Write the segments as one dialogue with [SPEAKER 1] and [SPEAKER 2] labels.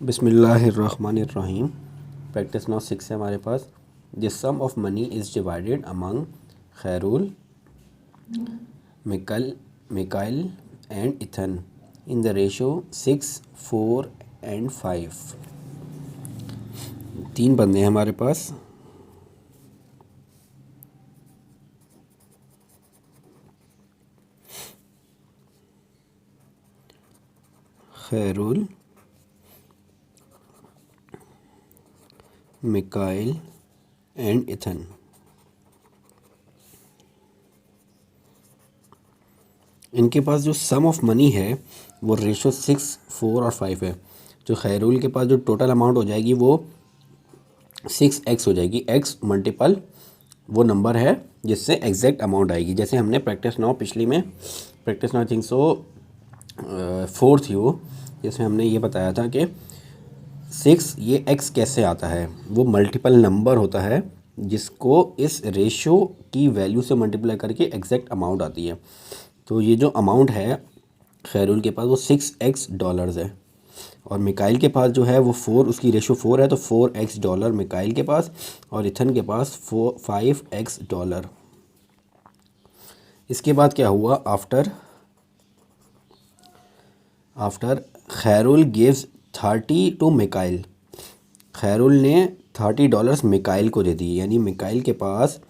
[SPEAKER 1] बिस्मिल्लाहिर्रहमानिर्रहीम। प्रैक्टिस नौ 6 है हमारे पास। The sum of money is divided among Khairul, Mikail and Ethan in the ratio 6, 4 and 5। तीन बंदे हैं हमारे पास। Khairul, Mikail and Ethan. इनके पास जो सम ऑफ मनी है वो रेशो 6, 4 और 5 है। जो खैरुल के पास जो टोटल अमाउंट हो जाएगी वो 6x हो जाएगी। x मल्टीपल वो नंबर है जिससे एग्जैक्ट अमाउंट आएगी। जैसे हमने प्रैक्टिस नाउ पिछली में प्रैक्टिस नाउ थिंक सो 4 थी वो, जिसमें हमने ये बताया था कि 6 ये x कैसे आता है। वो मल्टीपल नंबर होता है जिसको इस रेशो की वैल्यू से मल्टीप्लाई करके एग्जैक्ट अमाउंट आती है। तो ये जो अमाउंट है खैरुल के पास वो $6 है, और मिकाइल के पास जो है वो 4, उसकी रेशो 4 है तो $4 मिकाइल के पास, और इथन के पास $5। इसके बाद क्या हुआ? After Khairul gives 30 to Mikail. Khairul ने $30 मिकाइल को दे दी, यानी मिकाइल के पास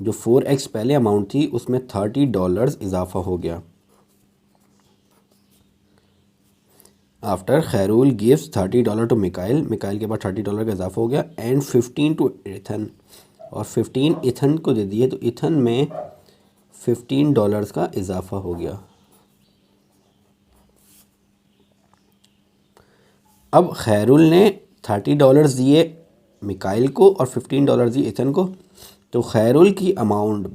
[SPEAKER 1] जो 4x पहले अमाउंट थी उसमें $30 इजाफा हो गया। After Khairul gives $30 to Mikail, Mikail के पास $30 का इजाफा हो गया। एंड 15 टू इथन, और 15 इथन को दे दिए तो इथन में $15 का इजाफा हो गया। अब खैरुल ने $30 दिए मिकाइल को और $15 दिए इथन को, तो खैरुल की अमाउंट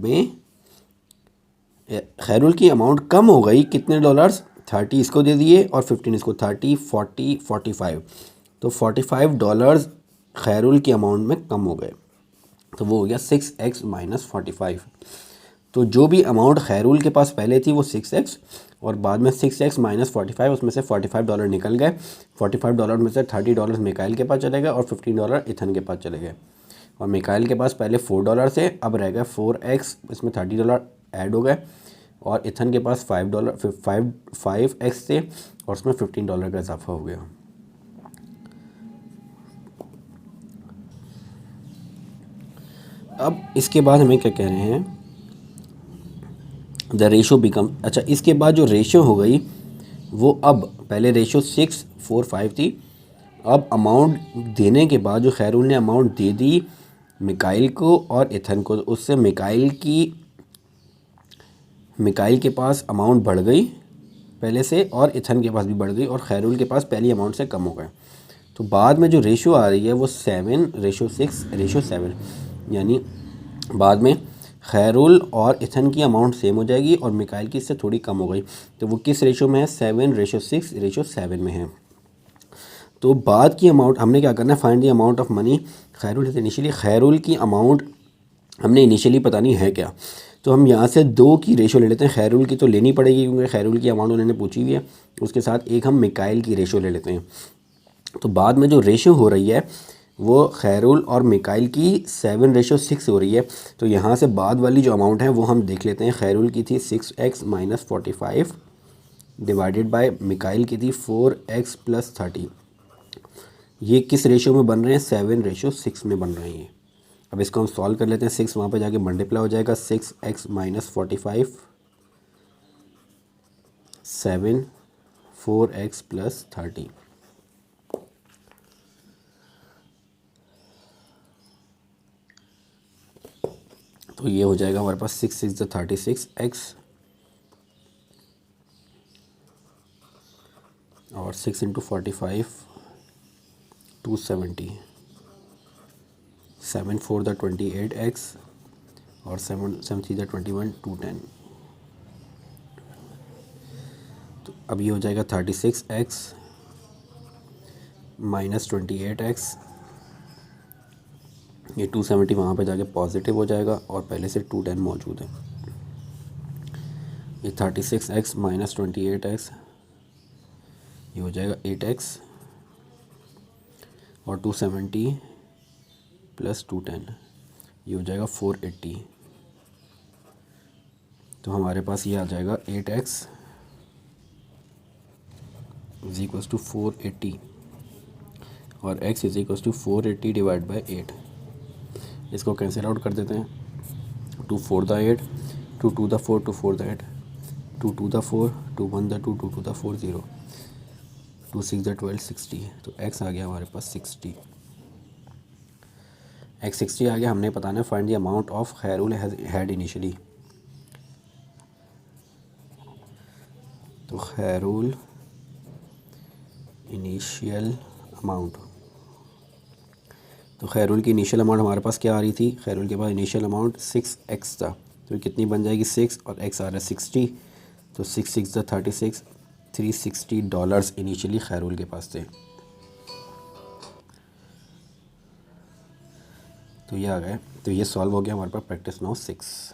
[SPEAKER 1] कम हो गई। कितने डॉलर्स? 30 इसको दे दिए और 15 इसको। 30, 40, 45, तो $45 खैरुल की अमाउंट में कम हो गए। तो वो हो गया 6x माइनस 45। तो जो भी अमाउंट खैरुल के पास पहले थी वो 6x, और बाद में 6x माइनस 45, उसमें से $45 निकल गए। $45 में से $30 मिकाइल के पास चले गए और $15 इथन के पास चले गए। और मिकाइल के पास पहले $4 थे, अब रह गए 4x, इसमें $30 ऐड हो गए, और इथन के पास $5x थे और उसमें $15 का इजाफा हो गया। अब इसके बाद हमें क्या कह रहे हैं? द रेशो बिकम, अच्छा इसके बाद जो रेशो हो गई वो, अब पहले रेशो 6, 4, 5 थी। अब अमाउंट देने के बाद जो खैरुल ने अमाउंट दे दी मिकाइल को और इथन को, उससे मिकाइल के पास अमाउंट बढ़ गई पहले से, और इथन के पास भी बढ़ गई, और खैरुल के पास पहली अमाउंट से कम हो गए। तो बाद में जो रेशो आ रही है वो 7:6:7, यानी बाद में खैरुल और इथन की अमाउंट सेम हो जाएगी और मिकाइल की इससे थोड़ी कम हो गई। तो वो किस रेशो में है? 7:6:7 में है। तो बाद की अमाउंट हमने क्या करना है? Find the amount of money Khairul initially. Khairul की अमाउंट हमने इनिशियली पता नहीं है क्या, तो हम यहाँ से 2 की रेशो ले लेते हैं। खैरुल की तो लेनी पड़ेगी क्योंकि खैरुल की अमाउंट उन्होंने पूछी हुई है। उसके साथ एक हम मिकाइल की रेशो ले लेते हैं। तो बाद में जो रेशो हो रही है वो खैरुल और मिकाइल की 7:6 हो रही है। तो यहाँ से बाद वाली जो अमाउंट है वो हम देख लेते हैं। खैरुल की थी 6x minus 45 divided by Mikail की थी 4x प्लस 30। ये किस रेशो में बन रहे हैं? 7:6 में बन रहे हैं। अब इसको हम सॉल्व कर लेते हैं। 6 वहाँ पे जाके मल्टीप्लाई हो जाएगा। 6x minus 45, 7, 4x plus 30। तो ये हो जाएगा हमारे पास 6 6 36x, और 6 इंटू 45 270, 7 4 28x, और 7 7 3 21 210। तो अब ये हो जाएगा 36x माइनस 28x। ये 270 वहाँ पे जाके पॉजिटिव हो जाएगा और पहले से 210 मौजूद है। ये 36x माइनस 28x, ये हो जाएगा 8x, और 270 प्लस 210 ये हो जाएगा 480। तो हमारे पास ये आ जाएगा 8x इज इक्वल्स टू 480 और x is equals to 480 divide by 8। इसको कैंसिल आउट कर देते हैं। 2 4 द 8, 2 2 द 4, 2 4 द 8, 2 2 द 4, 2 1 द 2, 2 2 द 4 0, 2 6 द 12 60। तो x आ गया हमारे पास 60। x 60 आ गया। हमने बताना है find the amount of Khairul had initially. तो खैरुल इनिशियल अमाउंट, तो खैरुल की इनिशियल अमाउंट हमारे पास क्या आ रही थी? खैरुल के पास इनिशियल अमाउंट 6x था, तो कितनी बन जाएगी 6 और x आ रहा है 60। तो 6 6 द 36, $360 इनिशियली खैरुल के पास थे। तो ये आ गए। तो ये सॉल्व हो गया हमारे पास प्रैक्टिस नाउ 6।